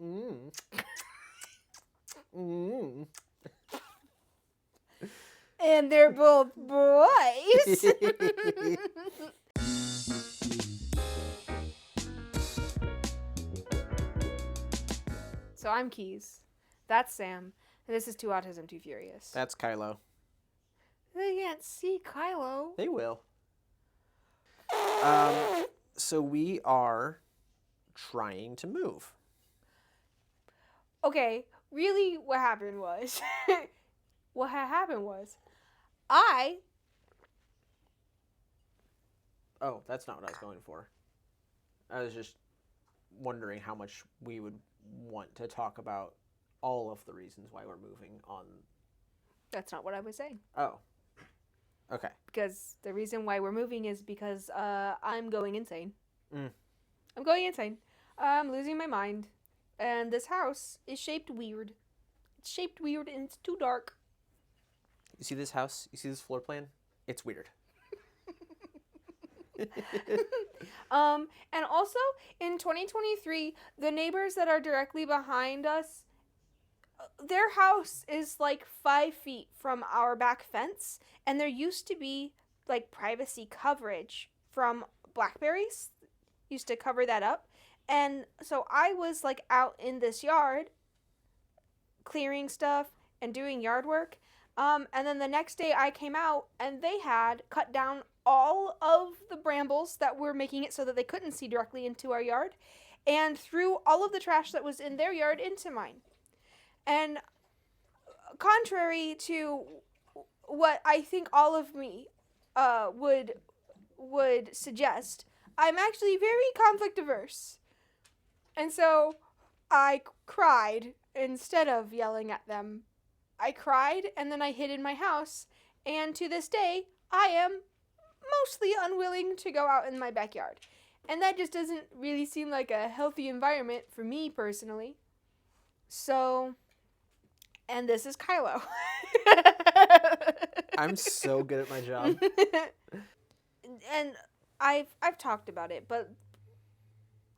Mm. Mm. And they're both boys. So I'm Keys. That's Sam. And this is Too Autism, Too Furious. That's Kylo. They can't see Kylo. They will. So we are trying to move. Okay, really what happened was... Oh, that's not what I was going for. I was just wondering how much we would want to talk about all of the reasons why we're moving on. That's not what I was saying. Oh. Okay. Because the reason why we're moving is because I'm going insane. Mm. I'm going insane. I'm losing my mind. And this house is shaped weird. It's shaped weird and it's too dark. You see this house? You see this floor plan? It's weird. And also in 2023, the neighbors that are directly behind us, their house is like 5 feet from our back fence, and there used to be like privacy coverage from blackberries, used to cover that up, and so I was like out in this yard clearing stuff and doing yard work, and then the next day I came out and they had cut down all of the brambles that were making it so that they couldn't see directly into our yard, and threw all of the trash that was in their yard into mine. And contrary to what I think all of me would suggest, I'm actually very conflict averse. And so I cried instead of yelling at them. I cried and then I hid in my house, and to this day I am mostly unwilling to go out in my backyard. And that just doesn't really seem like a healthy environment for me personally. So, and this is Kylo. I'm so good at my job. And I've talked about it, but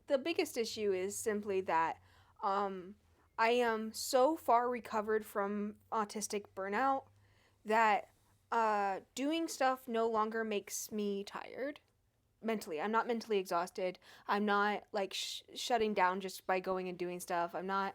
the biggest issue is simply that I am so far recovered from autistic burnout that doing stuff no longer makes me tired mentally. I'm not mentally exhausted. I'm not like shutting down just by going and doing stuff. I'm not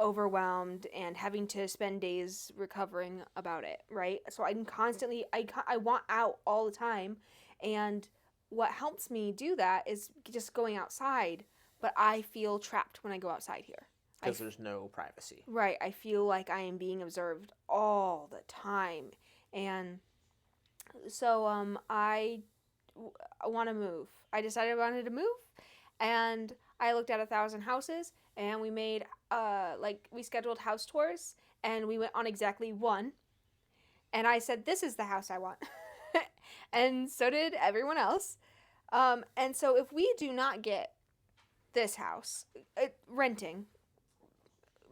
overwhelmed and having to spend days recovering about it, right? So I'm constantly, I want out all the time, and what helps me do that is just going outside, but I feel trapped when I go outside here. Because there's no privacy. Right, I feel like I am being observed all the time, and so I want to move. I decided I wanted to move, and I looked at 1,000 houses, and we made we scheduled house tours, and we went on exactly one, and I said, this is the house I want. And so did everyone else. And so if we do not get this house, renting,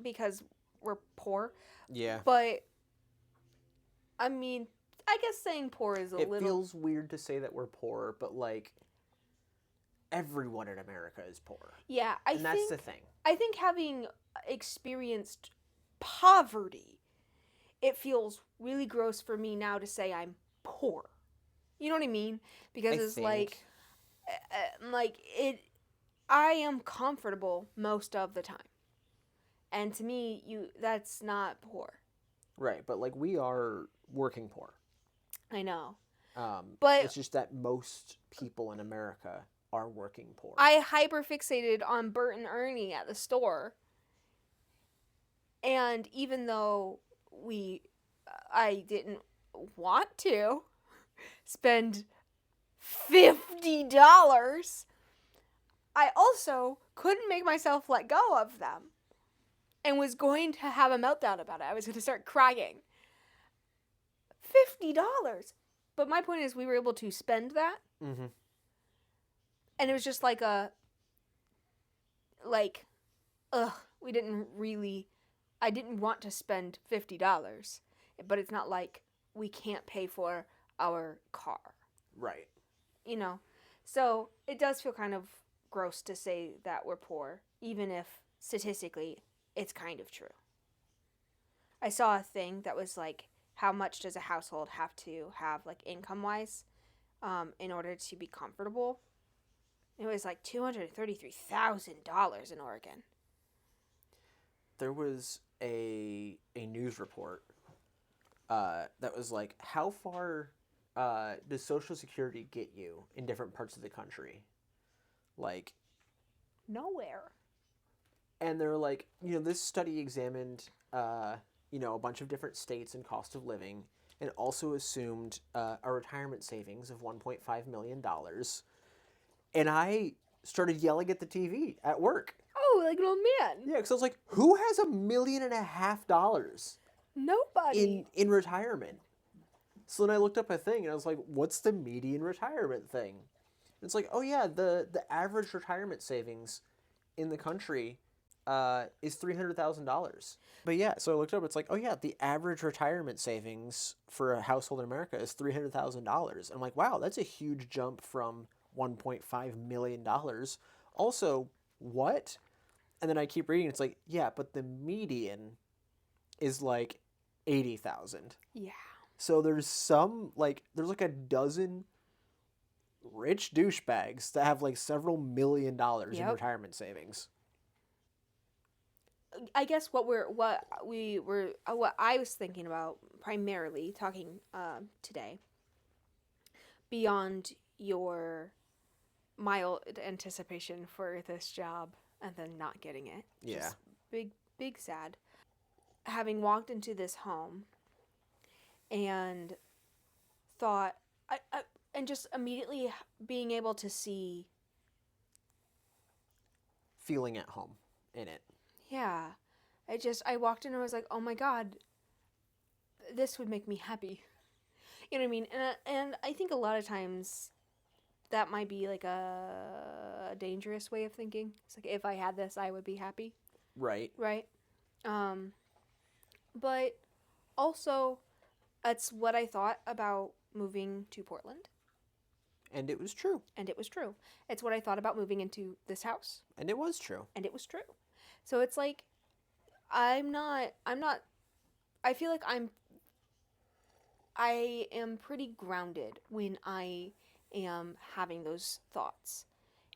because we're poor. Yeah. But I mean, I guess saying poor is a little... It feels weird to say that we're poor, but like everyone in America is poor. Yeah, and that's the thing. I think having experienced poverty, it feels really gross for me now to say I'm poor. You know what I mean? Because it's like I am comfortable most of the time. And to me, that's not poor. Right, but like we are working poor. I know. But it's just that most people in America are working poor. I hyperfixated on Bert and Ernie at the store. And even though I didn't want to spend $50, I also couldn't make myself let go of them and was going to have a meltdown about it. I was going to start crying. $50. But my point is we were able to spend that. Mm-hmm. And it was just we didn't really, I didn't want to spend $50, but it's not like we can't pay for our car. Right. You know, so it does feel kind of gross to say that we're poor, even if statistically, it's kind of true. I saw a thing that was like, how much does a household have to have, like, income wise, in order to be comfortable? It was like $233,000 in Oregon. There was a news report that was like, how far does Social Security get you in different parts of the country? Like, Nowhere. and they're like, this study examined, a bunch of different states and cost of living, and also assumed a retirement savings of $1.5 million. And I started yelling at the TV at work. Oh, like an old man. Yeah, because I was like, who has $1.5 million Nobody. in retirement? So then I looked up a thing, and I was like, what's the median retirement thing? And it's like, oh yeah, the average retirement savings in the country is $300,000. But yeah, so I looked up. It's like, oh yeah, the average retirement savings for a household in America is $300,000. I'm like, wow, that's a huge jump from $1.5 million. Also, what? And then I keep reading. It's like, yeah, but the median is like 80,000. Yeah. So there's like a dozen rich douchebags that have like several $1 million in retirement savings. I guess what I was thinking about primarily talking today, beyond your mild anticipation for this job and then not getting it. Yeah. Just big sad. Having walked into this home and thought, and just immediately being able to see, feeling at home in it. Yeah. I walked in and I was like, oh my God, this would make me happy. You know what I mean? And I think a lot of times that might be like a dangerous way of thinking. It's like, if I had this, I would be happy. Right. Right. But also, that's what I thought about moving to Portland. And it was true. And it was true. It's what I thought about moving into this house. And it was true. And it was true. So it's like, I feel like I am pretty grounded when I am having those thoughts.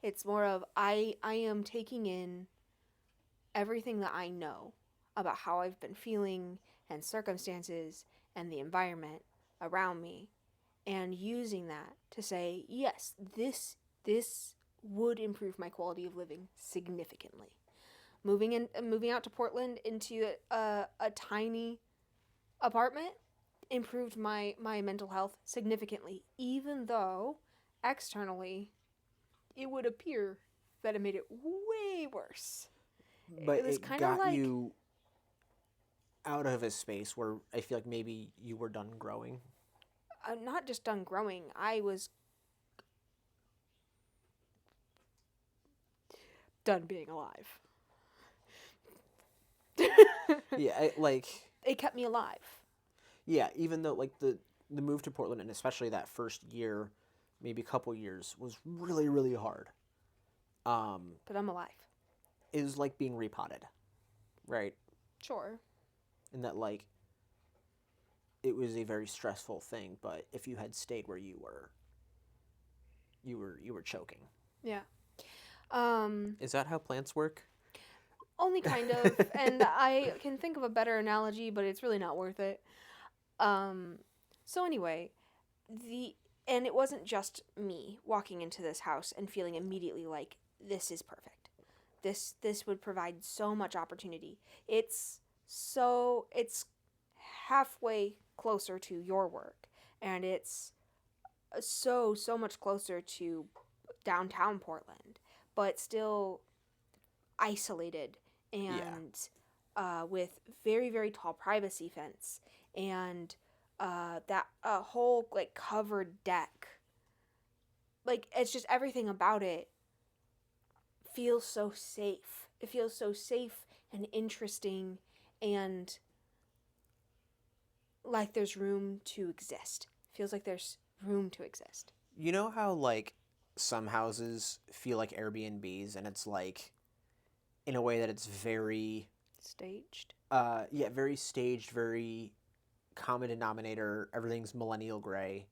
It's more of, I am taking in everything that I know about how I've been feeling and circumstances and the environment around me, and using that to say, yes, this would improve my quality of living significantly. Moving out to Portland into a tiny apartment improved my mental health significantly, even though externally it would appear that it made it way worse. But it was kind of like, you out of a space where I feel like maybe you were done growing. Not just done growing. I was done being alive. Yeah, it kept me alive. Yeah, even though like the move to Portland, and especially that first year, maybe a couple years, was really, really hard. But I'm alive. It was like being repotted, right? Sure. And that like it was a very stressful thing, but if you had stayed where you were choking. Yeah. Is that how plants work? Only kind of, and I can think of a better analogy, but it's really not worth it. So anyway, and it wasn't just me walking into this house and feeling immediately like, this is perfect. This would provide so much opportunity. It's halfway closer to your work, and it's so much closer to downtown Portland, but still isolated and with very, very tall privacy fence and that whole like covered deck. Like, it's just everything about it feels so safe. It feels so safe and interesting, and like there's room to exist. Feels like there's room to exist. You know how like some houses feel like Airbnbs, and it's like in a way that it's very, Staged. very staged, very common denominator. Everything's millennial gray.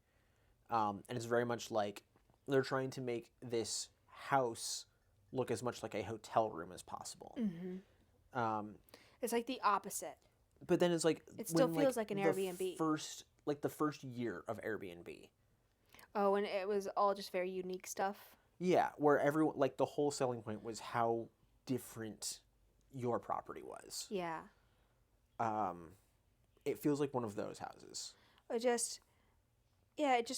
And it's very much like they're trying to make this house look as much like a hotel room as possible. Mm-hmm. Um, It's like the opposite. but then it's like It still when, feels like an Airbnb. The first year of Airbnb. Oh, and it was all just very unique stuff. Yeah, where everyone, like, the whole selling point was how different your property was. Yeah. It feels like one of those houses. It just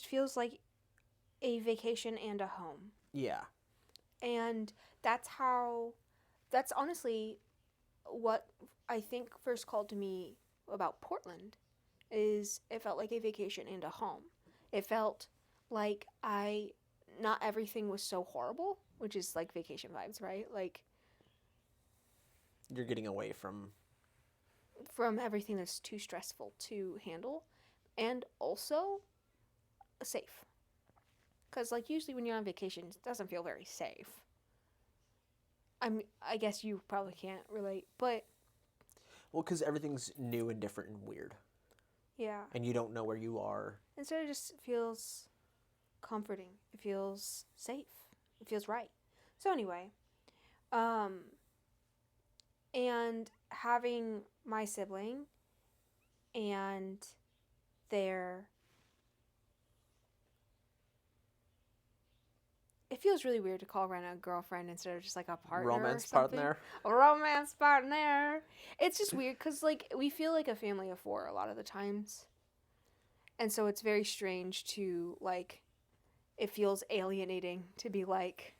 feels like a vacation and a home. Yeah. And that's honestly what I think first called to me about Portland is it felt like a vacation and a home. It felt like not everything was so horrible, which is like vacation vibes, right? Like You're getting away from everything that's too stressful to handle, and also safe. Because like usually when you're on vacation, it doesn't feel very safe. I guess you probably can't relate, but well, because everything's new and different and weird. yeah. And you don't know where you are. And so it just feels comforting. It feels safe. It feels right. So anyway, and having my sibling and their it feels really weird to call Ren a girlfriend instead of just like a partner Romance or something. partner. A romance partner. It's just weird because like we feel like a family of four a lot of the times, and so it's very strange to like. It feels alienating to be like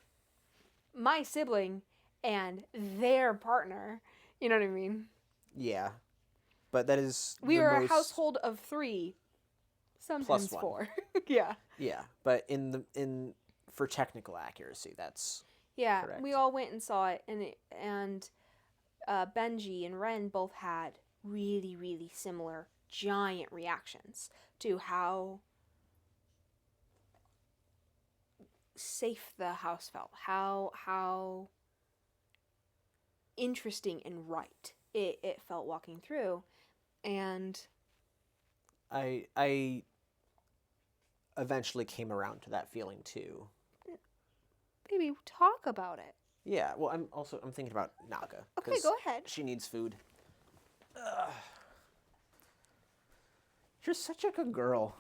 my sibling and their partner. You know what I mean? Yeah. But that is We are a household of three, sometimes plus one. four. Yeah. Yeah, but for technical accuracy, that's Yeah. correct. We all went and saw it, and Benji and Ren both had really, really similar giant reactions to how safe the house felt, how interesting and right it felt walking through. And I eventually came around to that feeling too. baby, talk about it. Yeah, well, I'm thinking about Naga. Okay, go ahead. She needs food. Ugh. You're such a good girl.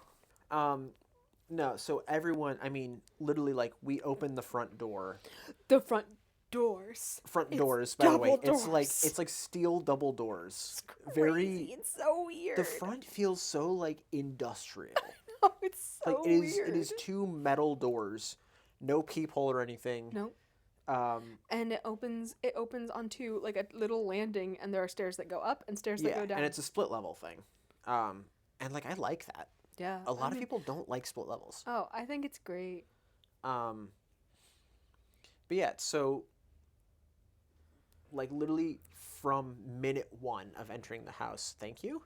No, so everyone, I mean, literally, like, we open the front door. The front doors. Front doors, by the way. Double It's like steel double doors. It's crazy. It's so weird. The front feels so, like, industrial. Oh, it's so like, weird. It is two metal doors. No peephole or anything. No. And it opens onto like a little landing, and there are stairs that go up and stairs that go down. And it's a split level thing. And like I like that. Yeah. A lot of people don't like split levels. Oh, I think it's great. But yeah, so like literally from minute one of entering the house, thank you.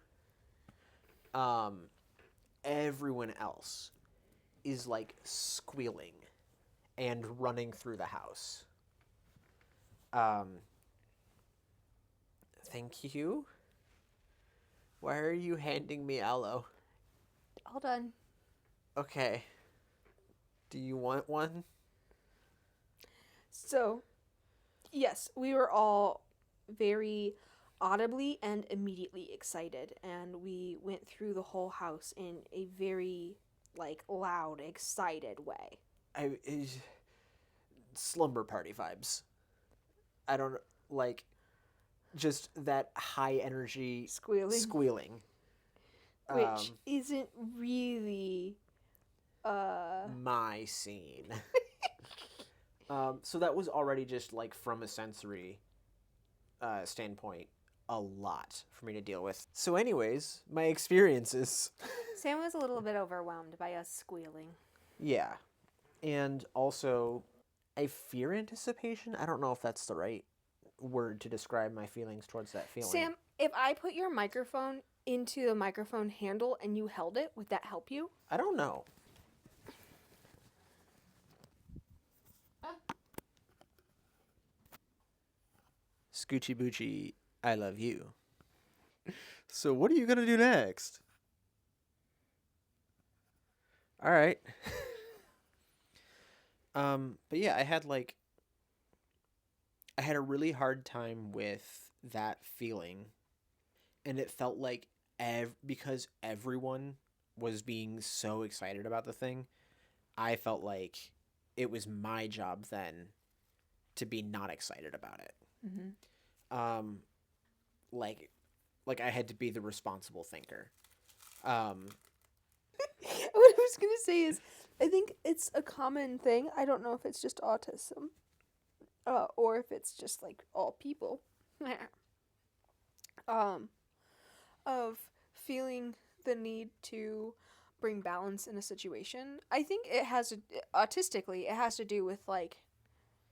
Everyone else is like squealing and running through the house. Thank you. Why are you handing me aloe? All done. Okay. Do you want one? So, yes, we were all very audibly and immediately excited, and we went through the whole house in a very like loud, excited way. Slumber party vibes. I don't like just that high energy squealing. Which isn't really my scene. So that was already just like from a sensory standpoint a lot for me to deal with. So anyways, my experiences. Sam was a little bit overwhelmed by us squealing. Yeah. And also I fear anticipation. I don't know if that's the right word to describe my feelings towards that feeling. Sam, if I put your microphone into the microphone handle and you held it, would that help you? I don't know. Scoochie Boochie, I love you. So what are you gonna do next? All right. But yeah, I had a really hard time with that feeling, and it felt like because everyone was being so excited about the thing, I felt like it was my job then to be not excited about it. Mm-hmm. Um, like like I had to be the responsible thinker. Um, What I was gonna say is, I think it's a common thing. I don't know if it's just autism, or if it's just like all people, um, of feeling the need to bring balance in a situation. I think it has autistically, it has to do with like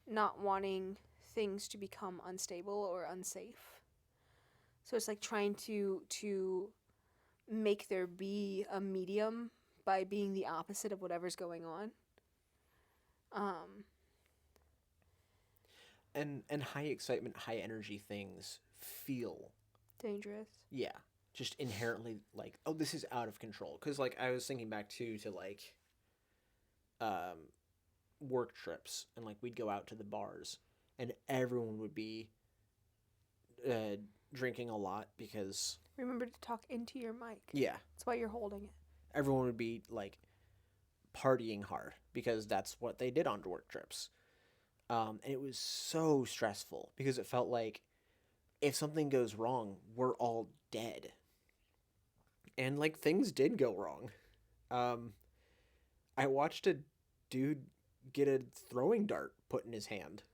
not wanting things to become unstable or unsafe. So it's like trying to make there be a medium by being the opposite of whatever's going on. Um, and high excitement, high energy things feel, Dangerous. yeah, just inherently like, oh, this is out of control. Because like I was thinking back to like um work trips, and like we'd go out to the bars, and everyone would be uh, drinking a lot because Remember to talk into your mic. yeah, That's why you're holding it. everyone would be like partying hard because that's what they did on work trips. And it was so stressful because it felt like if something goes wrong, we're all dead. And like things did go wrong. Um, I watched a dude get a throwing dart put in his hand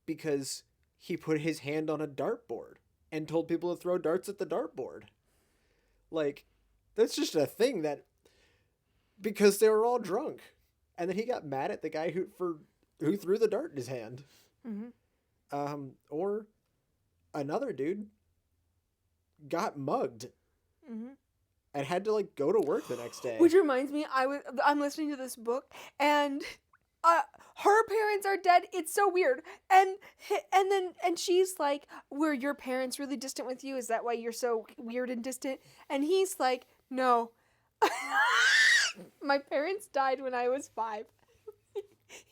because he put his hand on a dartboard and told people to throw darts at the dartboard. Like, that's just a thing that because they were all drunk, and then he got mad at the guy who threw the dart in his hand. Mm-hmm. Or another dude got mugged Mm-hmm. and had to like go to work the next day. Which reminds me, I'm listening to this book, and her parents are dead. It's so weird. And she's like, "Were your parents really distant with you? Is that why you're so weird and distant?" And he's like, "No, my parents died when I was 5."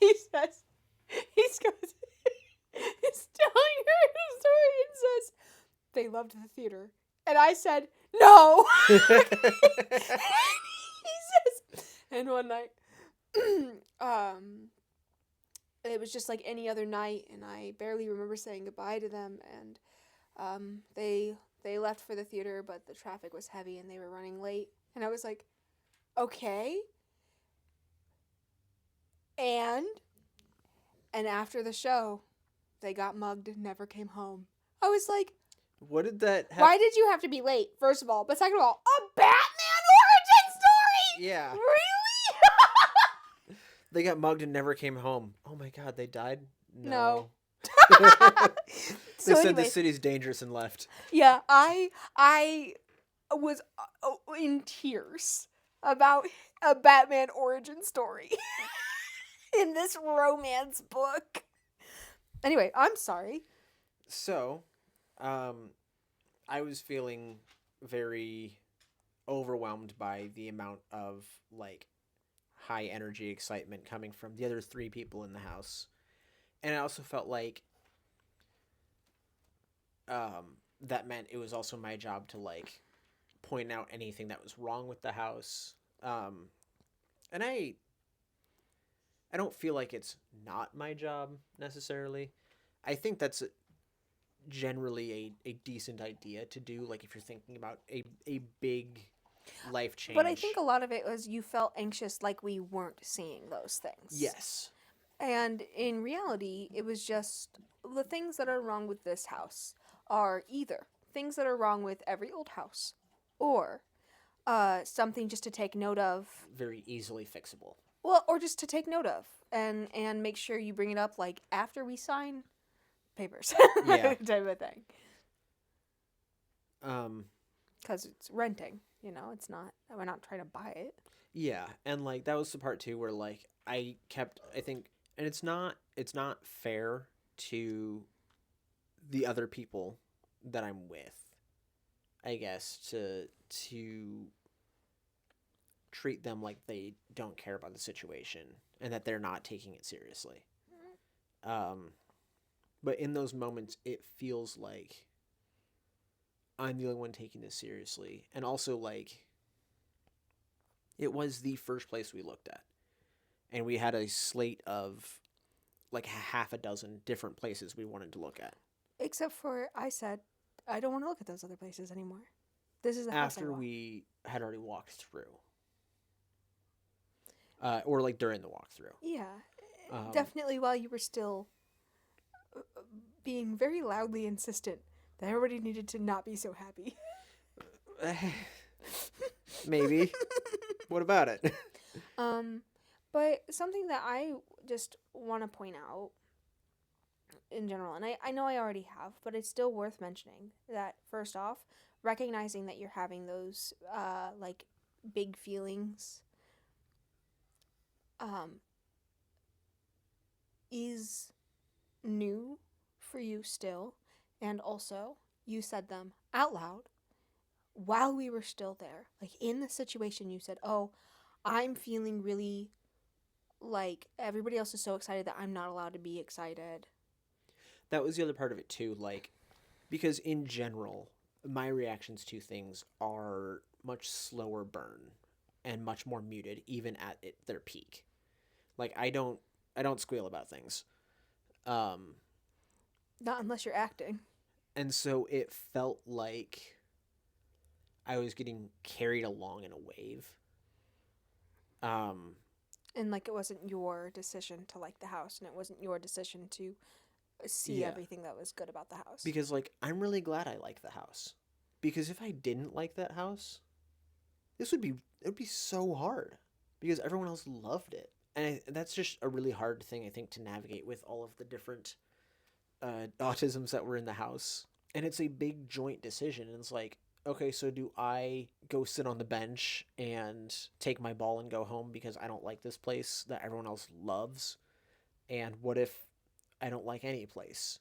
He says, he's goes, he's telling her the story and says, "They loved the theater," and I said, "No." He says, and one night, it was just like any other night, and I barely remember saying goodbye to them. And they left for the theater, but the traffic was heavy and they were running late. And I was like, okay. And after the show, they got mugged and never came home. I was like, What did that have? why did you have to be late? First of all, but second of all, a Batman origin story. Yeah. Really? They got mugged and never came home. Oh my god, they died? No. They So said anyway, the city's dangerous and left. yeah, I was in tears about a Batman origin story in this romance book. Anyway, I'm sorry. So, I was feeling very overwhelmed by the amount of like high energy excitement coming from the other 3 people in the house. And I also felt like that meant it was also my job to like point out anything that was wrong with the house. And I don't feel like it's not my job necessarily. I think that's generally a decent idea to do, like if you're thinking about a big life change. But I think a lot of it was you felt anxious like we weren't seeing those things. Yes. And in reality, it was just the things that are wrong with this house are either things that are wrong with every old house or something just to take note of. Very easily fixable. Well, or just to take note of and make sure you bring it up like after we sign papers. Yeah. Type of thing. Um Because it's renting, you know, it's not, we're not trying to buy it. yeah, and like that was the part too where like I think, and it's not fair to the other people that I'm with, I guess, to treat them like they don't care about the situation and that they're not taking it seriously. Um, but in those moments, it feels like I'm the only one taking this seriously, and also like it was the first place we looked at, and we had a slate of like half a dozen different places we wanted to look at. Except for I said, I don't want to look at those other places anymore. This is the house I After want. we had already walked through, or like during the walkthrough. Yeah, Um, definitely while you were still being very loudly insistent that everybody needed to not be so happy. Maybe. What about it? But something that I just want to point out in general, and I know I already have, but it's still worth mentioning that first off, recognizing that you're having those like big feelings um, is new for you still, and also you said them out loud while we were still there. Like in the situation, you said, "Oh, I'm feeling really like everybody else is so excited that I'm not allowed to be excited." That was the other part of it too, like because in general, my reactions to things are much slower burn and much more muted even at their peak. Like I don't squeal about things. Um Not unless you're acting. and so it felt like I was getting carried along in a wave. Um And like it wasn't your decision to like the house, and it wasn't your decision to see yeah, everything that was good about the house. because like I'm really glad I like the house. Because if I didn't like that house, this would be it would be so hard because everyone else loved it. And that's just a really hard thing I think to navigate with all of the different autisms that were in the house. And it's a big joint decision. And it's like, okay, so do I go sit on the bench and take my ball and go home because I don't like this place that everyone else loves? And what if I don't like any place?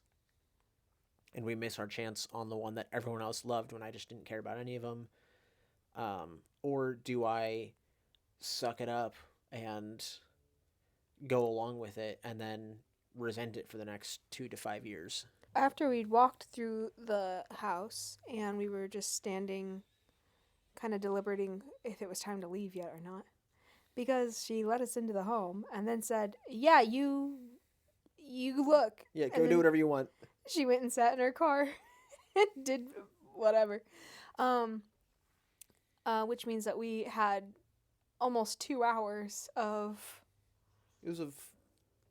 And we miss our chance on the one that everyone else loved when I just didn't care about any of them. Or do I suck it up and go along with it and then resent it for the next 2 to 5 years? After we'd walked through the house and we were just standing, kind of deliberating if it was time to leave yet or not, because she let us into the home and then said, "Yeah, you look." Yeah, And go do then whatever you want. she went and sat in her car and did whatever. Um, which means that we had almost 2 hours of. It was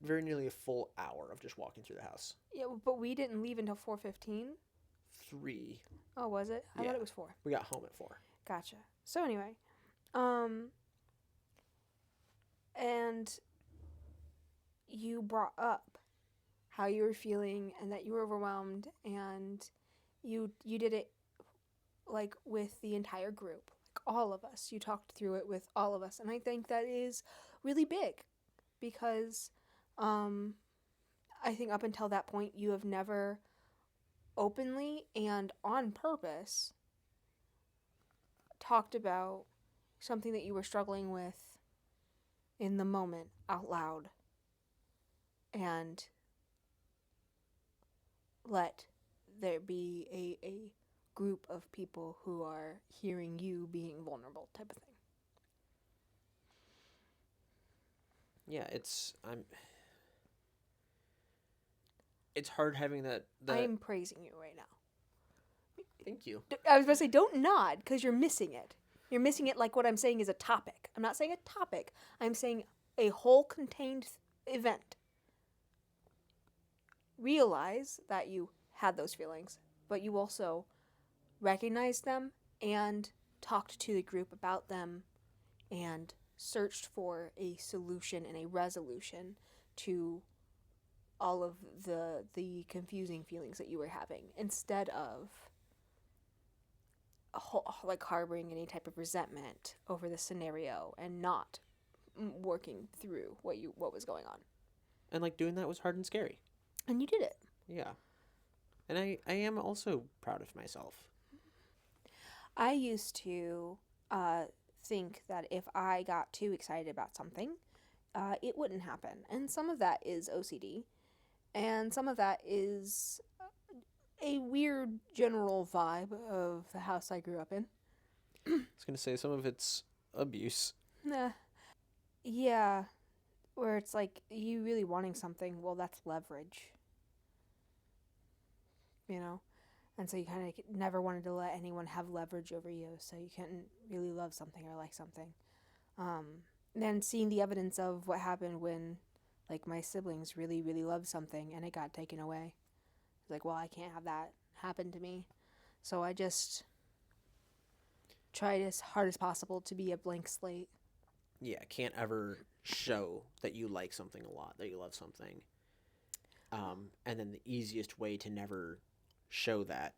very nearly a full hour of just walking through the house. Yeah, but we didn't leave until 4:15. 3. Oh, was it? I Yeah. thought it was 4. We got home at 4. Gotcha. So anyway, um, and you brought up how you were feeling and that you were overwhelmed, and you did it like with the entire group, like all of us. You talked through it with all of us, and I think that is really big because I think up until that point you have never openly and on purpose talked about something that you were struggling with in the moment out loud and let there be a group of people who are hearing you being vulnerable type of thing. Yeah, it's hard having that. I'm praising you right now. Thank you. I was about to say, don't nod because you're missing it. You're missing it like what I'm saying is a topic. I'm not saying a topic. I'm saying a whole contained event. Realize that you had those feelings, but you also recognized them and talked to the group about them and searched for a solution and a resolution to all of the confusing feelings that you were having instead of like harboring any type of resentment over the scenario and not working through what was going on. And like doing that was hard and scary. And you did it. Yeah. And I am also proud of myself. I used to uh, think that if I got too excited about something, it wouldn't happen. And some of that is OCD, and some of that is a weird general vibe of the house I grew up in. I was going to say some of it's abuse. Nah. Yeah, where it's like you really wanting something, well, that's leverage, you know? And so you kind of never wanted to let anyone have leverage over you, so you couldn't really love something or like something. Um, then seeing the evidence of what happened when, like, my siblings really, really loved something and it got taken away. It's like, well, I can't have that happen to me. So I just tried as hard as possible to be a blank slate. Yeah, can't ever show that you like something a lot, that you love something. And then the easiest way to never show that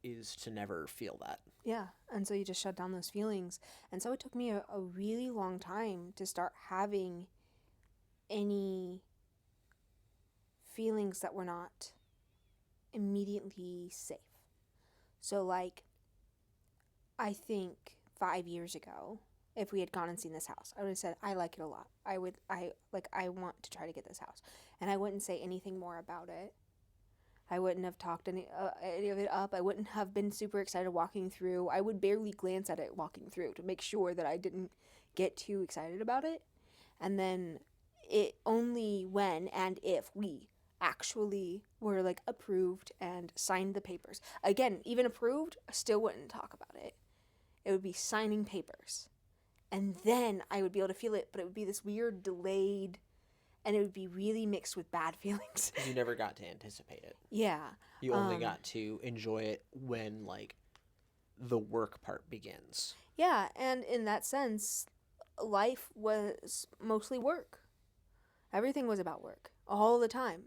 is to never feel that. Yeah, and so you just shut down those feelings. And so it took me a really long time to start having any feelings that were not immediately safe. So, like, I think 5 years ago, if we had gone and seen this house, I would have said, I like it a lot. I want to try to get this house. And I wouldn't say anything more about it. I wouldn't have talked any of it up. I wouldn't have been super excited walking through. I would barely glance at it walking through to make sure that I didn't get too excited about it. And then it only when and if we actually were like approved and signed the papers. Again, even approved, I still wouldn't talk about it. It would be signing papers. And then I would be able to feel it, but it would be this weird delayed, and it would be really mixed with bad feelings. You never got to anticipate it. Yeah. You only got to enjoy it when, like, the work part begins. Yeah, and in that sense, life was mostly work. Everything was about work all the time.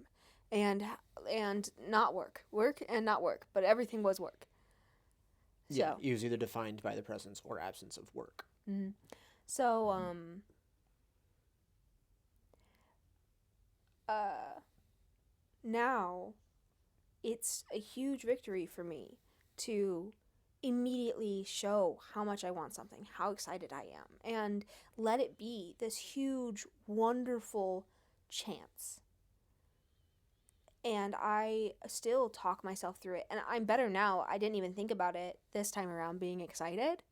And not work. Work and not work, but everything was work. Yeah, So, it was either defined by the presence or absence of work. mm. So uh now it's a huge victory for me to immediately show how much I want something, how excited I am, and let it be this huge, wonderful chance. And I still talk myself through it. And I'm better now. I didn't even think about it this time around being excited,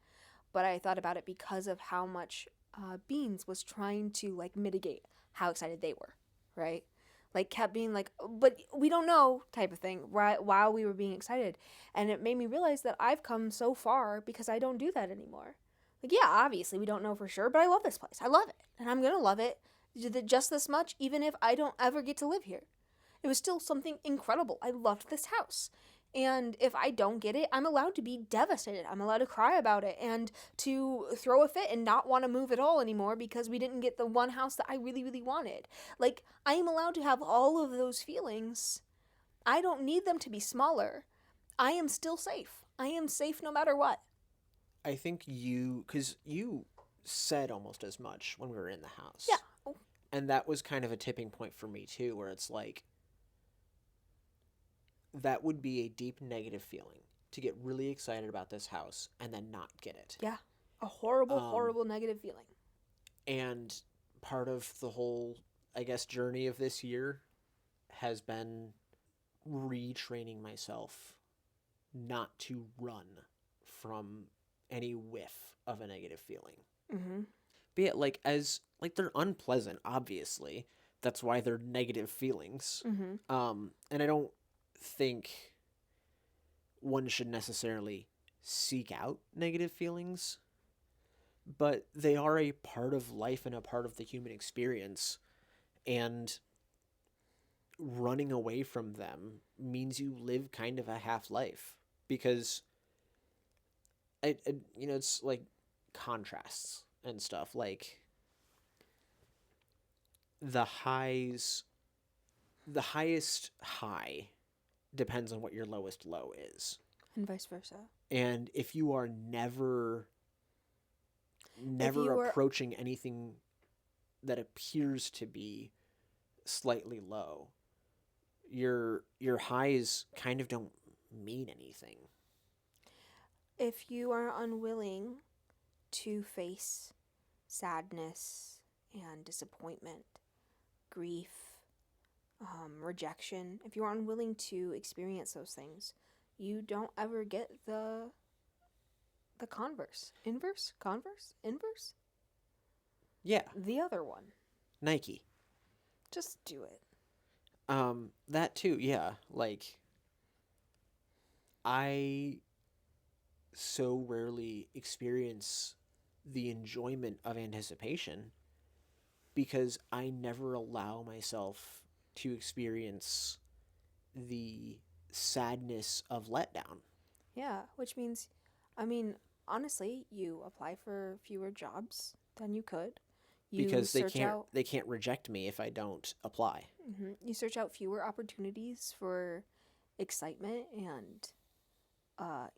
but I thought about it because of how much Beans was trying to like mitigate how excited they were, right? Like kept being like, but we don't know type of thing, right? While we were being excited, and it made me realize that I've come so far because I don't do that anymore. Like, yeah, obviously we don't know for sure, but I love this place. I love it, and I'm gonna love it just this much, even if I don't ever get to live here. It was still something incredible. I loved this house. And if I don't get it, I'm allowed to be devastated. I'm allowed to cry about it and to throw a fit and not want to move at all anymore because we didn't get the one house that I really, really wanted. Like, I am allowed to have all of those feelings. I don't need them to be smaller. I am still safe. I am safe no matter what. I think because you said almost as much when we were in the house. Yeah. And that was kind of a tipping point for me, too, where it's like, that would be a deep negative feeling to get really excited about this house and then not get it. Yeah. A horrible, horrible negative feeling. And part of the whole, I guess, journey of this year has been retraining myself not to run from any whiff of a negative feeling. Mm-hmm. Be it like they're unpleasant, obviously. That's why they're negative feelings. Mm-hmm. And I don't think one should necessarily seek out negative feelings, but they are a part of life and a part of the human experience, and running away from them means you live kind of a half life, because it's like contrasts and stuff. Like the highest high depends on what your lowest low is. And vice versa. And if you are never approaching anything that appears to be slightly low, your highs kind of don't mean anything. If you are unwilling to face sadness and disappointment, grief, rejection, if you're unwilling to experience those things, you don't ever get the converse. Inverse? Converse? Inverse? Yeah, The other one. Nike. Just do it. That too, yeah. Like, I so rarely experience the enjoyment of anticipation because I never allow myself to experience the sadness of letdown. Yeah, which means, I mean, honestly, you apply for fewer jobs than you could. You Because search out they can't reject me if I don't apply. you search out fewer opportunities for excitement and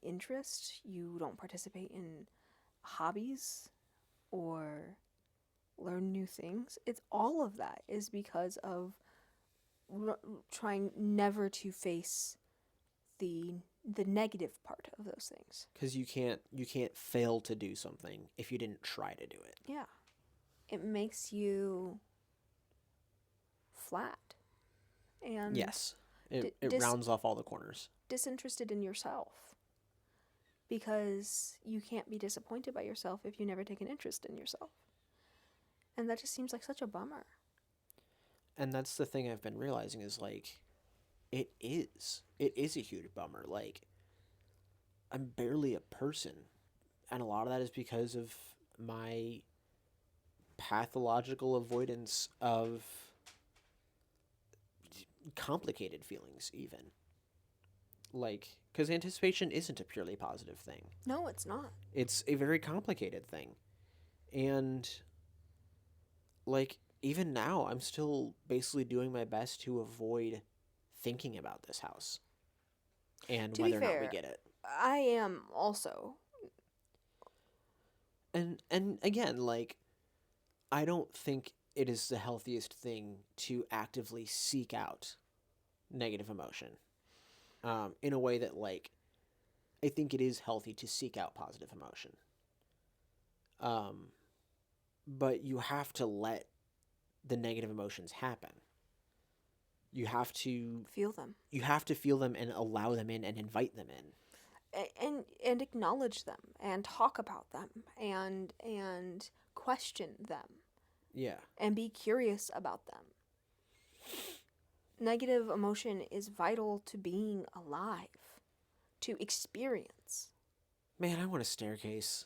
interest. You don't participate in hobbies or learn new things. It's all of that is because of trying never to face the the negative part of those things. Because you can't fail to do something if you didn't try to do it. Yeah. It makes you flat and Yes, it d- dis- rounds off all the corners. disinterested in yourself because you can't be disappointed by yourself if you never take an interest in yourself. And that just seems like such a bummer. And that's the thing I've been realizing is like, it is a huge bummer. Like, I'm barely a person, and a lot of that is because of my pathological avoidance of complicated feelings, even. Like, because anticipation isn't a purely positive thing, No, it's not. it's a very complicated thing. And, like, even now, I'm still basically doing my best to avoid thinking about this house and To be whether or not we fair, get it. I am also. And again, like, I don't think it is the healthiest thing to actively seek out negative emotion. In a way that, like, I think it is healthy to seek out positive emotion. Um, but you have to let the negative emotions happen. You have to Feel them. feel them and allow them in and invite them in. And acknowledge them and talk about them and question them Yeah. and be curious about them. Negative emotion is vital to being alive, to experience. Man, I want a staircase.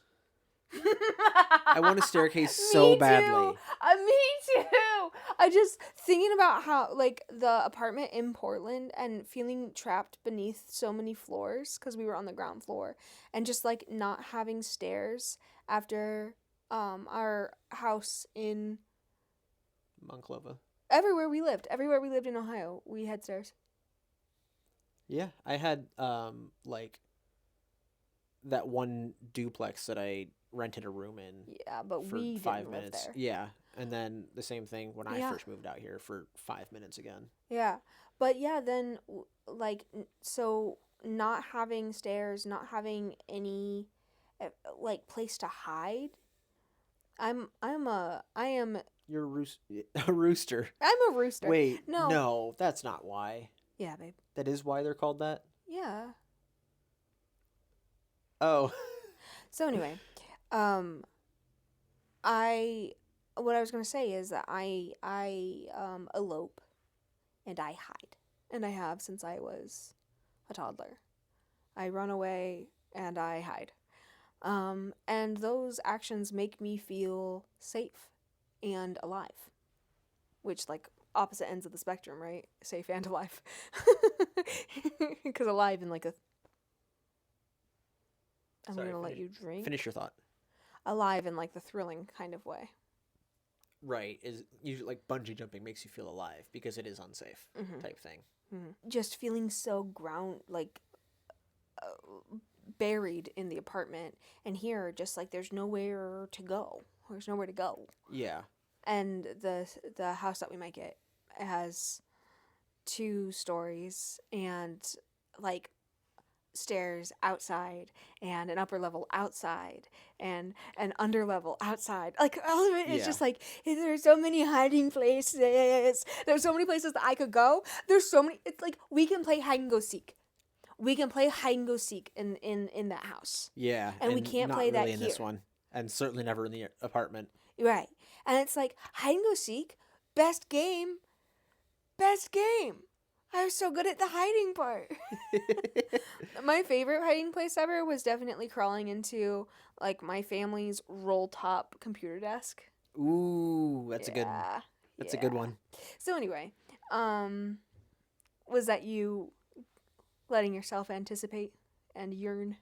I want a staircase so Me badly. too. Me too. I just thinking about how like the apartment in Portland and feeling trapped beneath so many floors because we were on the ground floor and just like not having stairs after our house in Monclova. everywhere we lived in Ohio we had stairs. Yeah, I had like that one duplex that I rented a room in Yeah, but for we 5 didn't live minutes. there. Yeah, and then the same thing when I Yeah. first moved out here for 5 minutes again. Yeah. But yeah, then like so not having stairs, not having any like place to hide. I am You're a rooster. I'm a rooster. Wait, No. no, that's not why. Yeah, babe. That is why they're called that? Yeah. Oh. So anyway, I what I was going to say is that I elope and I hide. And I have since I was a toddler. I run away and I hide. And those actions make me feel safe and alive, which like opposite ends of the spectrum, right? Safe and alive, because alive in like a. I'm Sorry, gonna let you drink. Finish your thought. Alive in like the thrilling kind of way. Right, is usually like bungee jumping makes you feel alive because it is unsafe type thing. Just feeling so buried in the apartment, and here just like there's nowhere to go. There's nowhere to go. Yeah. And the house that we might get has 2 stories and like stairs outside and an upper level outside and an under level outside. Like all of it is Yeah. just like there's so many hiding places. There's so many places that I could go. There's so many. It's like we can play hide and go seek. We can play hide and go seek in that house, Yeah, and we can't not play that really in here. this one, and certainly never in the apartment. Right. And it's like hide and go seek, best game, best game. I was so good at the hiding part. My favorite hiding place ever was definitely crawling into like my family's roll top computer desk. Ooh, that's Yeah. a good Yeah. one. So anyway, was that you letting yourself anticipate and yearn?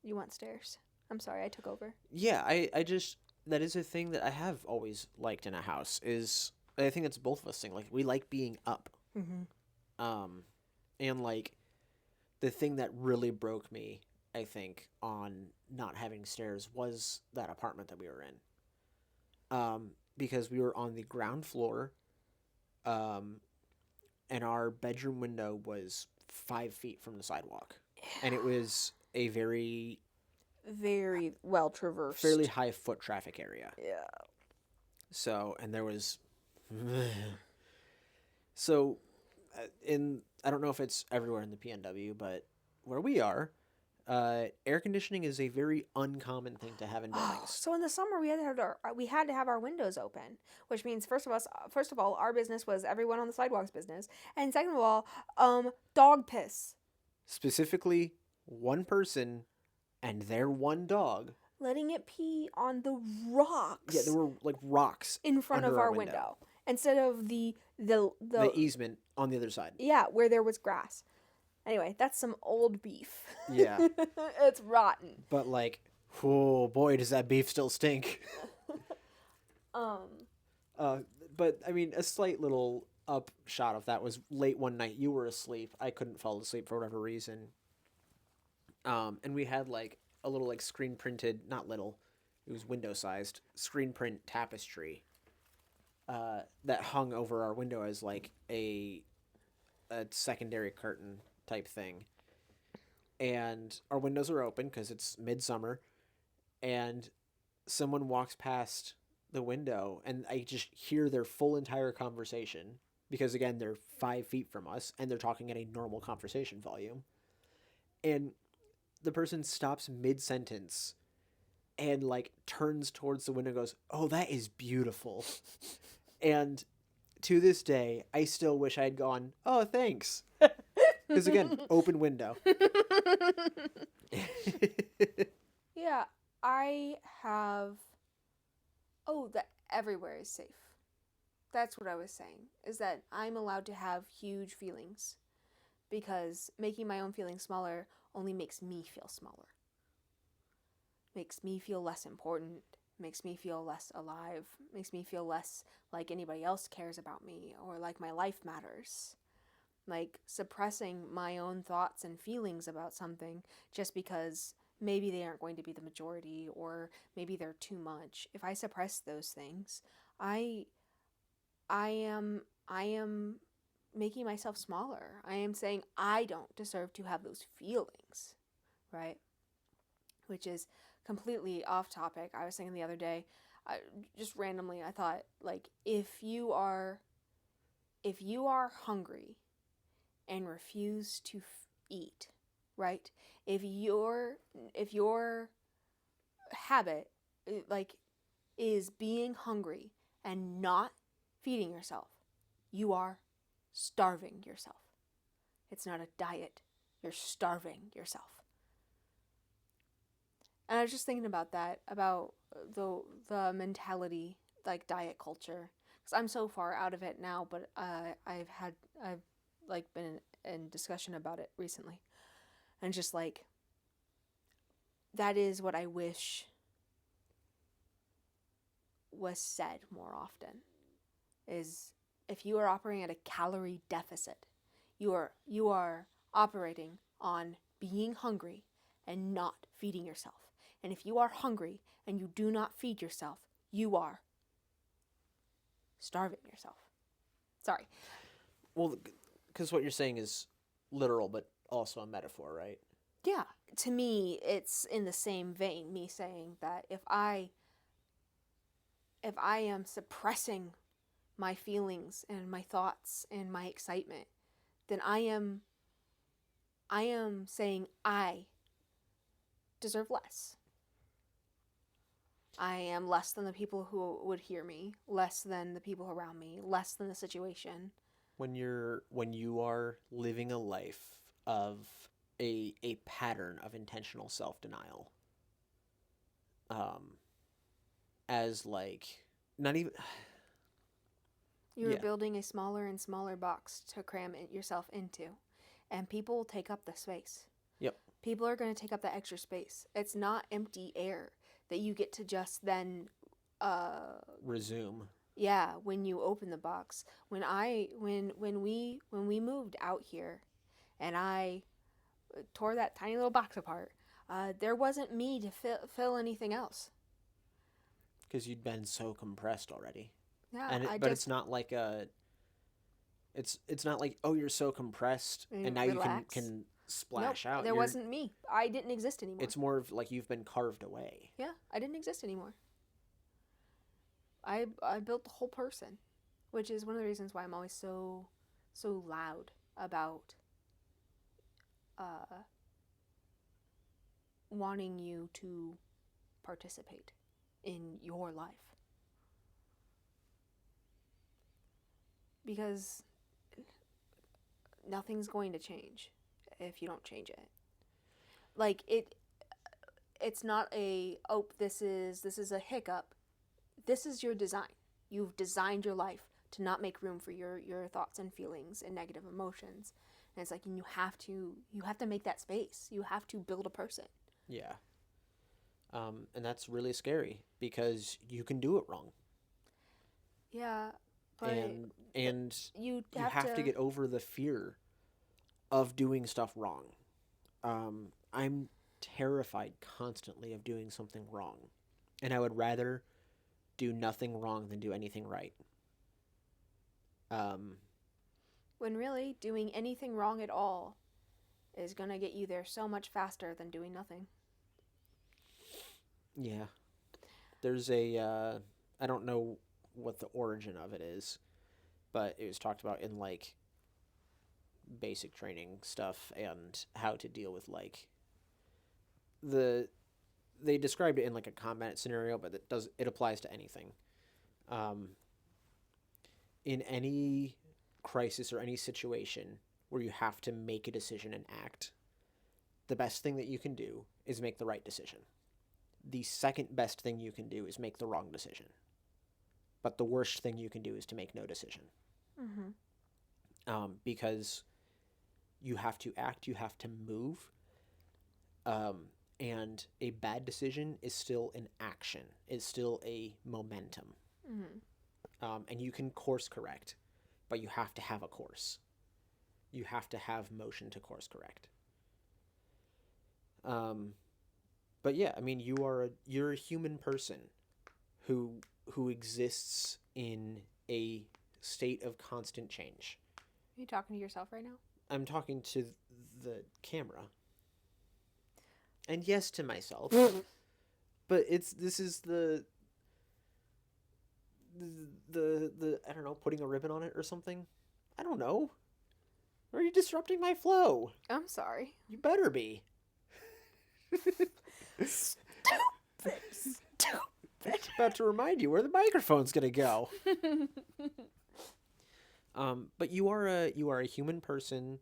You want stairs. I'm sorry, I took over. Yeah, I just that is a thing that I have always liked in a house is I think it's both of us thing. Like we like being up. Mm-hmm. And like the thing that really broke me, I think, on not having stairs was that apartment that we were in. Because we were on the ground floor, um, and our bedroom window was 5 feet from the sidewalk, and it was a Very well traversed. fairly high foot traffic area. Yeah. So, and there was, so, in I don't know if it's everywhere in the PNW, but where we are, air conditioning is a very uncommon thing to have in Oh, buildings. so in the summer we had to have our windows open, which means first of all, our business was everyone on the sidewalk's business, and second of all, dog piss. Specifically, one person and their one dog. Letting it pee on the rocks. Yeah, there were like rocks in front under of our window instead of the easement on the other side. yeah, where there was grass. Anyway, that's some old beef. Yeah. It's rotten. But like, oh boy, does that beef still stink. But I mean, a slight little upshot of that was late one night. You were asleep. I couldn't fall asleep for whatever reason. And we had like a little like screen printed, not little, it was window sized screen print tapestry. That hung over our window as like a secondary curtain type thing. And our windows are open because it's midsummer, and someone walks past the window, and I just hear their full entire conversation because again they're 5 feet from us and they're talking at a normal conversation volume, and the person stops mid sentence and like turns towards the window and goes, "Oh, that is beautiful." And to this day, I still wish I had gone, "Oh, thanks." Because again, open window. Yeah, I have. Oh, that everywhere is safe. That's what I was saying. Is that I'm allowed to have huge feelings, because making my own feelings smaller only makes me feel smaller. Makes me feel less important. Makes me feel less alive. Makes me feel less like anybody else cares about me or like my life matters. Like suppressing my own thoughts and feelings about something just because maybe they aren't going to be the majority or maybe they're too much. If I suppress those things, I am making myself smaller. I am saying I don't deserve to have those feelings, right? Which is completely off topic. I was thinking the other day, just randomly, I thought like if you are hungry and refuse to eat, right? If your habit like is being hungry and not feeding yourself, you are starving yourself. It's not a diet. You're starving yourself. And I was just thinking about that, about the mentality, like diet culture, because I'm so far out of it now. But I've like been in discussion about it recently, and just like that is what I wish was said more often. Is if you are operating at a calorie deficit, you are operating on being hungry and not feeding yourself. And if you are hungry and you do not feed yourself, you are starving yourself. Sorry. Well, because what you're saying is literal, but also a metaphor, right? Yeah. To me, it's in the same vein, me saying that if I am suppressing my feelings and my thoughts and my excitement, then I am saying I deserve less. I am less than the people who would hear me, less than the people around me, less than the situation. When you are living a life of a pattern of intentional self-denial, um as like not even You're yeah. building a smaller and smaller box to cram yourself into, and people will take up the space. Yep. People are going to take up that extra space. It's not empty air that you get to just then Resume. yeah, when you open the box. When we moved out here and I tore that tiny little box apart, there wasn't me to fill anything else. Because you'd been so compressed already. Yeah, I But just it's not like a it's not like, oh, you're so compressed and now you relax. can Nope, splash out. there You're wasn't me. I didn't exist anymore. It's more of like you've been carved away. Yeah, I didn't exist anymore. I built the whole person, which is one of the reasons why I'm always so loud about uh, wanting you to participate in your life, because nothing's going to change if you don't change it. Like it's not a, oh, this is a hiccup. This is your design. You've designed your life to not make room for your thoughts and feelings and negative emotions. And it's like, and you have to make that space. You have to build a person. Yeah. And that's really scary because you can do it wrong. Yeah, but And you you have have to to. get over the fear of doing stuff wrong. I'm terrified constantly of doing something wrong. And I would rather do nothing wrong than do anything right. Um, When really doing anything wrong at all is gonna get you there so much faster than doing nothing. yeah. I don't know what the origin of it is, but it was talked about in like basic training stuff and how to deal with like the they described it in like a combat scenario, but it applies to anything. Um, in any crisis or any situation where you have to make a decision and act, the best thing that you can do is make the right decision. The second best thing you can do is make the wrong decision. But the worst thing you can do is to make no decision. Mm-hmm. Because you have to act, you have to move, um, and a bad decision is still an action, is still a momentum. Mm-hmm. And you can course correct, but you have to have a course. You have to have motion to course correct. Um, but yeah, I mean, you're a human person who exists in a state of constant change. Are you talking to yourself right now? I'm talking to the camera, and yes, to myself. But this is the I don't know, putting a ribbon on it or something. I don't know. Are you disrupting my flow? I'm sorry. You better be. Stupid. Stupid. About to remind you where the microphone's gonna go. But you are a human person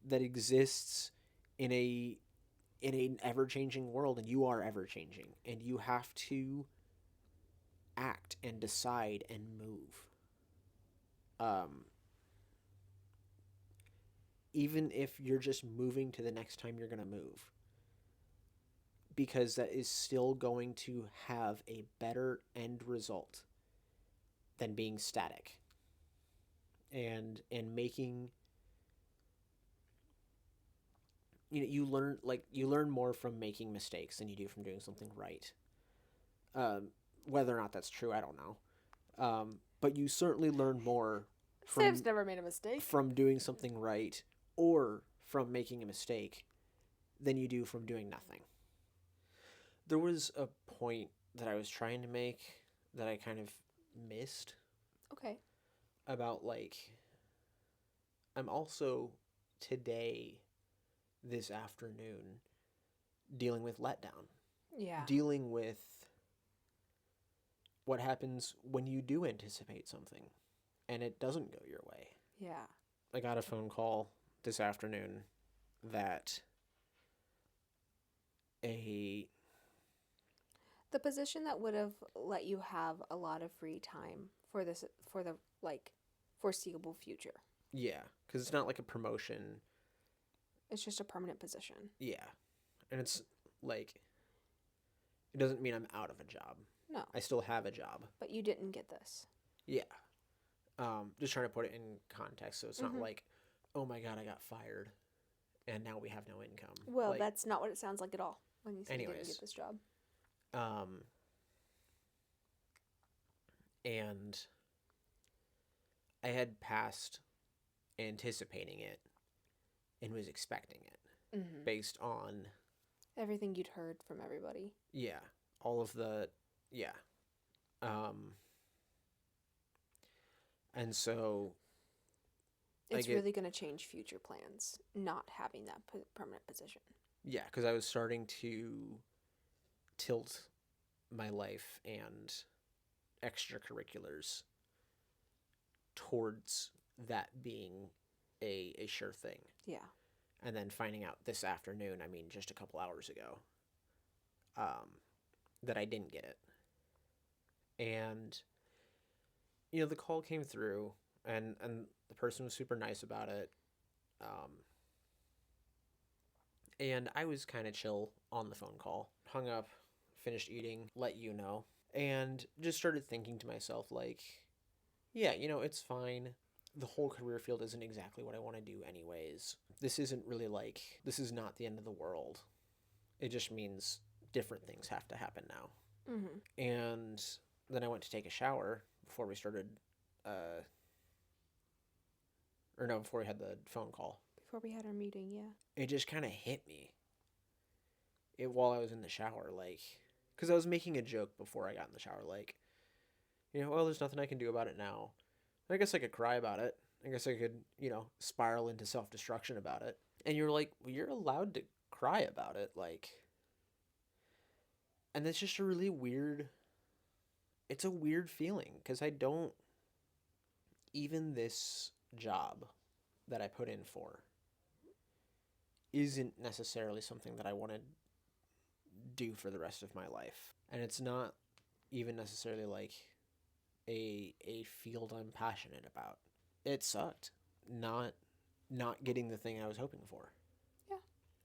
that exists in an ever changing world, and you are ever changing, and you have to act and decide and move. Um, Even if you're just moving to the next time you're gonna move, because that is still going to have a better end result than being static and making you learn more from making mistakes than you do from doing something right. um, Whether or not that's true, I don't know. But you certainly learn more Sam's never made a mistake. from doing something right or from making a mistake than you do from doing nothing. There was a point that I was trying to make that I kind of missed Okay. about, like, I'm also today, this afternoon, dealing with letdown. Yeah. Dealing with what happens when you do anticipate something and it doesn't go your way. Yeah. I got a phone call this afternoon that the position that would have let you have a lot of free time for the like foreseeable future. Yeah, because it's not like a promotion. It's just a permanent position. Yeah, and it's like, it doesn't mean I'm out of a job. No. I still have a job. But you didn't get this. Yeah. Just trying to put it in context so it's not like, oh my God, I got fired and now we have no income. Well, like, that's not what it sounds like at all when you say you didn't anyways. get this job. And I had passed anticipating it and was expecting it based on everything you'd heard from everybody. Yeah, all of the and so it's really going to change future plans not having that permanent position. Yeah, because I was starting to tilt my life and extracurriculars towards that being a sure thing. Yeah. And then finding out this afternoon, I mean, just a couple hours ago, that I didn't get it. And, you know, the call came through, and the person was super nice about it. And I was kind of chill on the phone call. Hung up, finished eating, let you know, and just started thinking to myself, like, yeah, you know, it's fine. The whole career field isn't exactly what I want to do anyways. This isn't really like, this is not the end of the world. It just means different things have to happen now. And then I went to take a shower before we started, before we had the phone call. Before we had our meeting, yeah. It just kind of hit me while I was in the shower, like, because I was making a joke before I got in the shower, like, you know, well, there's nothing I can do about it now. I guess I could cry about it. I guess I could, you know, spiral into self-destruction about it. And you're like, well, you're allowed to cry about it, like. And it's just a really weird, it's a weird feeling, because even this job that I put in for isn't necessarily something that I want to do for the rest of my life. And it's not even necessarily like a field I'm passionate about. It sucked not getting the thing I was hoping for. Yeah.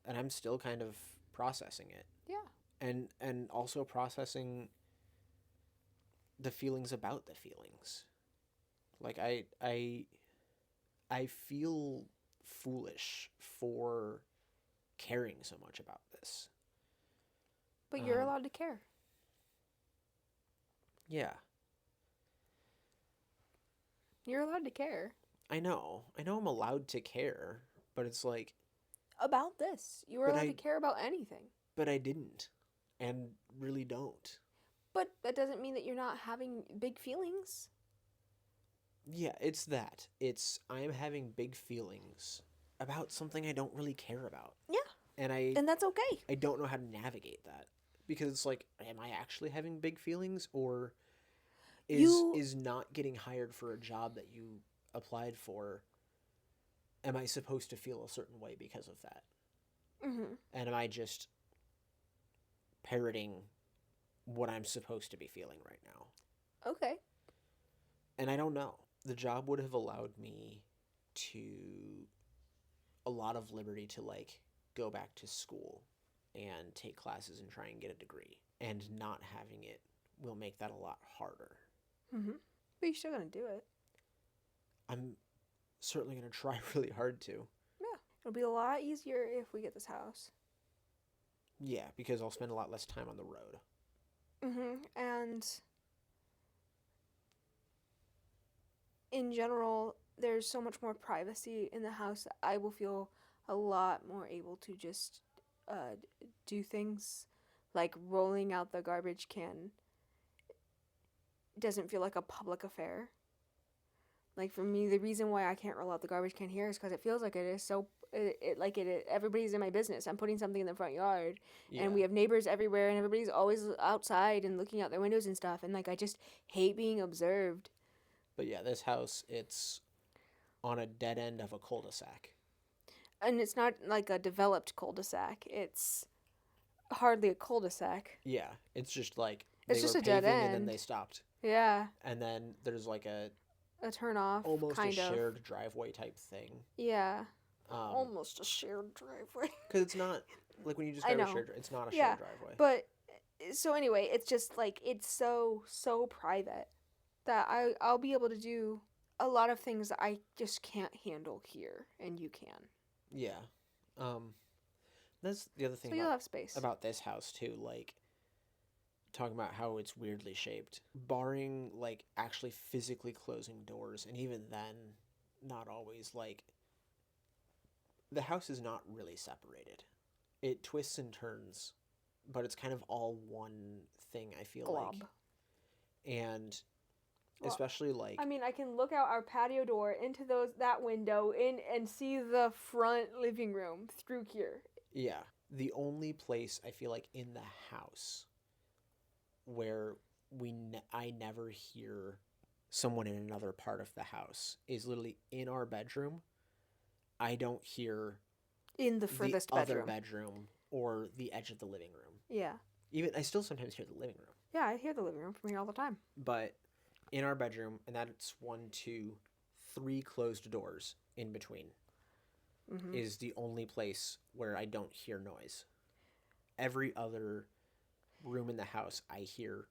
And I'm still kind of processing it. Yeah. And also processing the feelings about the feelings. Like I feel foolish for caring so much about this. But you're allowed to care. Yeah. You're allowed to care. I know I'm allowed to care, but it's like, about this. You were allowed to care about anything. But I didn't, and really don't. But that doesn't mean that you're not having big feelings. Yeah, it's that. I am having big feelings about something I don't really care about. Yeah. And that's okay. I don't know how to navigate that. Because it's like, am I actually having big feelings, or is not getting hired for a job that you applied for, am I supposed to feel a certain way because of that? And am I just parroting what I'm supposed to be feeling right now? Okay. And I don't know. The job would have allowed me a lot of liberty to, like, go back to school and take classes and try and get a degree. And not having it will make that a lot harder. But you're still going to do it. I'm certainly going to try really hard to. Yeah. It'll be a lot easier if we get this house. Yeah, because I'll spend a lot less time on the road. And in general, there's so much more privacy in the house. I will feel a lot more able to just do things like rolling out the garbage can doesn't feel like a public affair. Like for me, the reason why I can't roll out the garbage can here is because it feels like it is so everybody's in my business. I'm putting something in the front yard, Yeah. and we have neighbors everywhere, and everybody's always outside and looking out their windows and stuff. And like I just hate being observed. But yeah, this house, it's on a dead end of a cul-de-sac. And it's not like a developed cul-de-sac. It's hardly a cul-de-sac. Yeah, it's just like It's they just were a dead paving and then end. they stopped. Yeah, And then there's like a a turnoff, almost kind a of. shared driveway type thing. Yeah, Because almost a shared driveway. it's not like when you I describe a know. shared, it's not a Yeah, shared driveway. But so anyway, it's just like it's so private that I'll be able to do a lot of things that I just can't handle here, and you can. Yeah, that's the other thing So you'll have space. about this house too. Like talking about how it's weirdly shaped, barring like actually physically closing doors, and even then, not always. Like the house is not really separated. It twists and turns, but it's kind of all one thing. I feel Glob. like, and Well, especially like I mean, I can look out our patio door into that window in and see the front living room through here. yeah, the only place I feel like in the house where I never hear someone in another part of the house is literally in our bedroom. I don't hear In the furthest the bedroom. other bedroom or the edge of the living room. Yeah. Even I still sometimes hear the living room, Yeah, I hear the living room from here all the time. but in our bedroom, and that's 3 closed doors in between, is the only place where I don't hear noise. Every other room in the house, I hear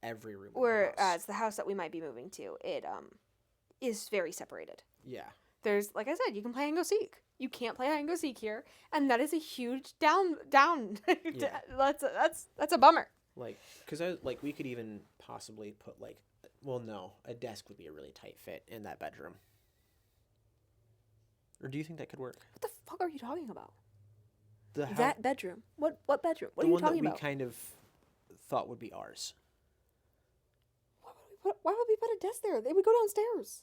every room in the house. Whereas the house that we might be moving to, it is very separated. Yeah. There's, like I said, you can play hide and go seek. You can't play hide and go seek here, and that is a huge down. Yeah. That's a bummer. Like, because we could even possibly put like, well, no, a desk would be a really tight fit in that bedroom. Or do you think that could work? What the fuck are you talking about? The house, That bedroom. What bedroom? What the are you one talking that we about? kind of thought would be ours. Why would we put a desk there? They would go downstairs.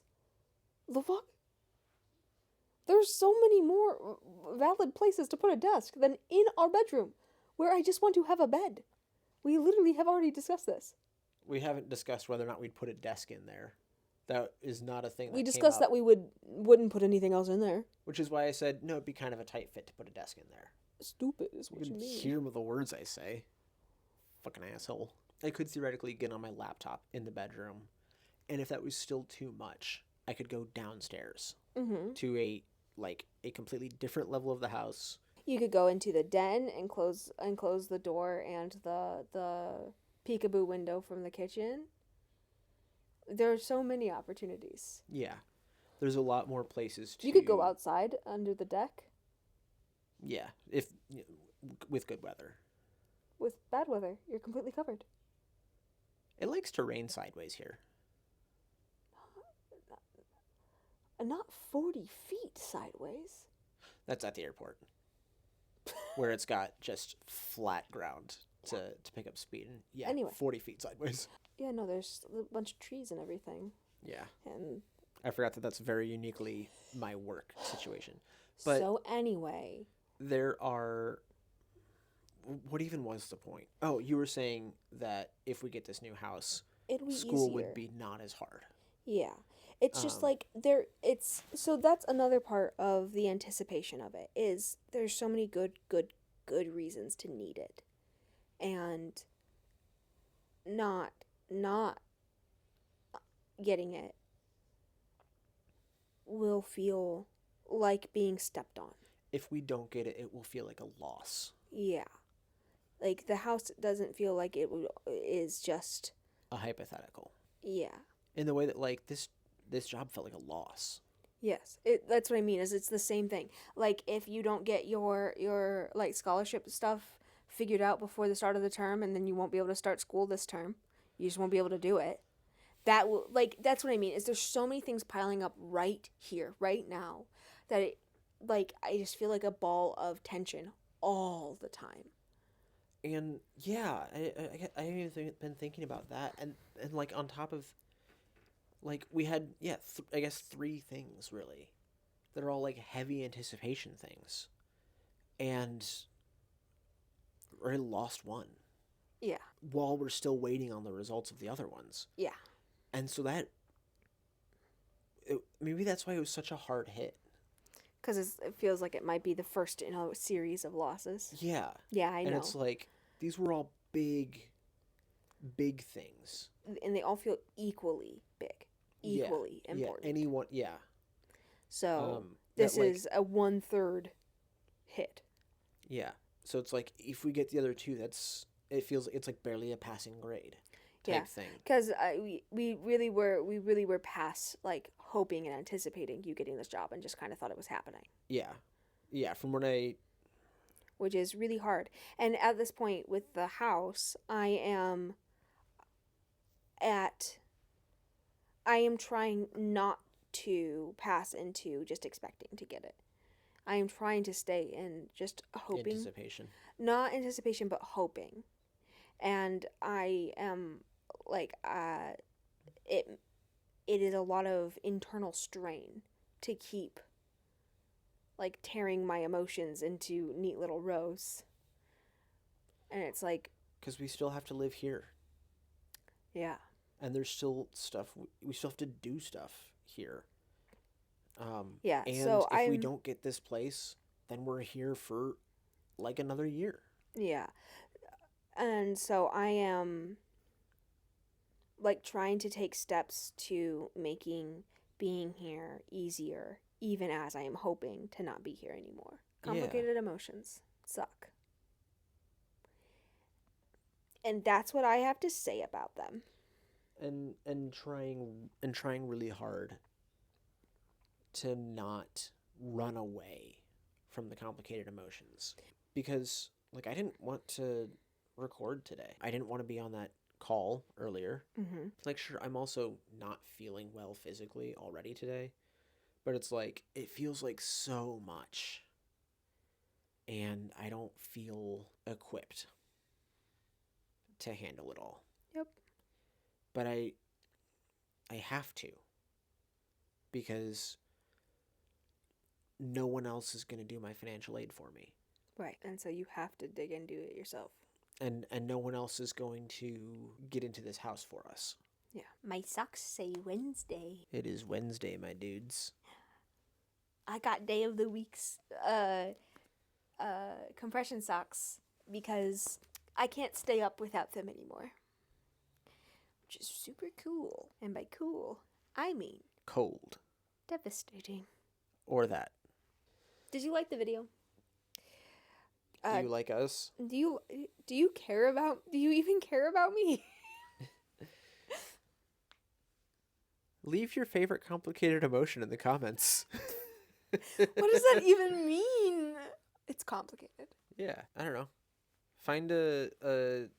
The fuck? There's so many more valid places to put a desk than in our bedroom, where I just want to have a bed. We literally have already discussed this. We haven't discussed whether or not we'd put a desk in there. That is not a thing. We discussed that we wouldn't put anything else in there. Which is why I said no. It'd be kind of a tight fit to put a desk in there. Stupid is what you can mean. hear the words I say. Fucking asshole. I could theoretically get on my laptop in the bedroom, and if that was still too much, I could go downstairs to a completely different level of the house. You could go into the den and close the door and the peekaboo window from the kitchen. There are so many opportunities. Yeah, there's a lot more places to. You could go outside under the deck. Yeah, if with good weather. With bad weather, you're completely covered. It likes to rain sideways here. Not 40 feet sideways. That's at the airport, where it's got just flat ground to pick up speed. And yeah, Anyway. 40 feet sideways. Yeah, no, there's a bunch of trees and everything. Yeah. And I forgot that that's very uniquely my work situation. But so anyway, there are... What even was the point? Oh, you were saying that if we get this new house, it'll be school easier. would be not as hard. Yeah. It's just like so that's another part of the anticipation of it is there's so many good reasons to need it. And not getting it will feel like being stepped on. If we don't get it, it will feel like a loss. Yeah. Like the house doesn't feel like it is just A hypothetical. yeah. In the way that like this job felt like a loss. Yes, that's what I mean. Is it's the same thing. Like if you don't get your like scholarship stuff figured out before the start of the term, and then you won't be able to start school this term. You just won't be able to do it. that will, like, that's what I mean, is there's so many things piling up right here, right now, that it, like, I just feel like a ball of tension all the time. And yeah, I haven't been thinking about that, and like on top of like we had I guess three things really that are all like heavy anticipation things, and we lost one Yeah. while we're still waiting on the results of the other ones, Yeah. and so maybe that's why it was such a hard hit. Because it feels like it might be the first in a series of losses. Yeah, Yeah, I and know. it's like these were all big things. And they all feel equally big, equally important. Yeah, anyone, yeah. So That this like is a 1/3 hit. yeah. So it's like if we get the other two, it feels it's like barely a passing grade type thing. Because we really were past like hoping and anticipating you getting this job and just kind of thought it was happening. Yeah. From when I Which is really hard. And at this point with the house, I am trying not to pass into just expecting to get it. I am trying to stay in just hoping. Anticipation. Not anticipation, but hoping. And I am like it is a lot of internal strain to keep like tearing my emotions into neat little rows. And it's like, because we still have to live here. Yeah. And there's still stuff we still have to do stuff here. Yeah. And so if we don't get this place, then we're here for like another year. Yeah. And so I am like trying to take steps to making being here easier, even as I am hoping to not be here anymore. Complicated emotions suck. And that's what I have to say about them. And trying really hard to not run away from the complicated emotions, because like I didn't want to record today. I didn't want to be on that call earlier. Mm-hmm. Like, sure, I'm also not feeling well physically already today, but it's like it feels like so much, and I don't feel equipped to handle it all. Yep. But I have to, because no one else is going to do my financial aid for me. Right. And so you have to dig and do it yourself. And no one else is going to get into this house for us. Yeah. My socks say Wednesday. It is Wednesday, my dudes. I got day of the week's compression socks because I can't stay up without them anymore. Which is super cool. And by cool, I mean Cold. devastating. Or that. Did you like the video? Do you like us? Do you even care about me? Leave your favorite complicated emotion in the comments. What does that even mean? It's complicated. Yeah, I don't know. Find a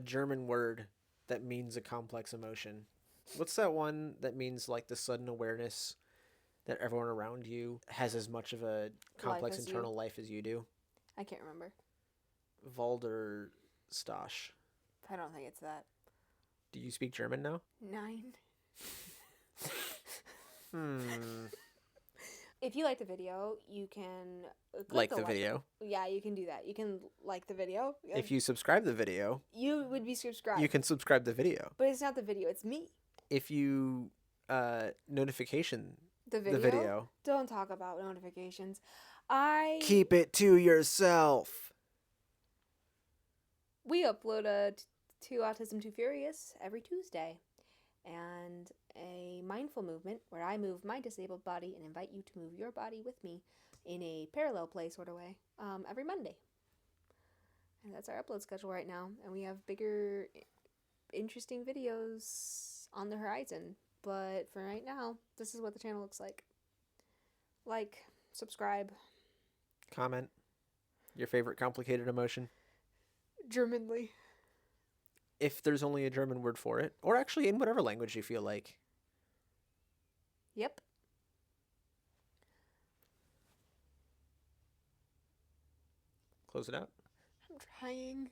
German word that means a complex emotion. What's that one that means like the sudden awareness that everyone around you has as much of a complex internal life as you do? I can't remember. Walderstosh. I don't think it's that. Do you speak German now? 9. If you like the video, you can like the video. Yeah, you can do that. You can like the video. If you subscribe the video, you would be subscribed. you can subscribe the video. But it's not the video, it's me. If you notification The video? Don't talk about notifications. Keep it to yourself. We upload to Autism Too Furious every Tuesday. And a mindful movement where I move my disabled body and invite you to move your body with me in a parallel play sort of way every Monday. And that's our upload schedule right now. And we have bigger, interesting videos on the horizon. But for right now, this is what the channel looks like. Like, subscribe. Comment. Your favorite complicated emotion. Germanly. if there's only a German word for it, or actually in whatever language you feel like. Yep. Close it out. I'm trying.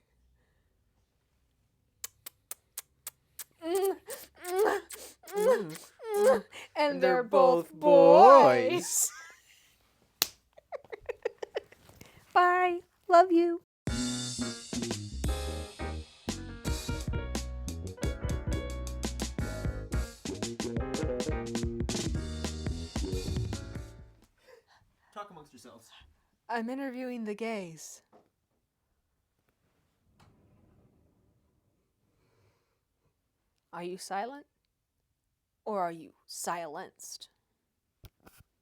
And they're both boys. Bye. Love you. Talk amongst yourselves. I'm interviewing the gays. Are you silent? Or are you silenced?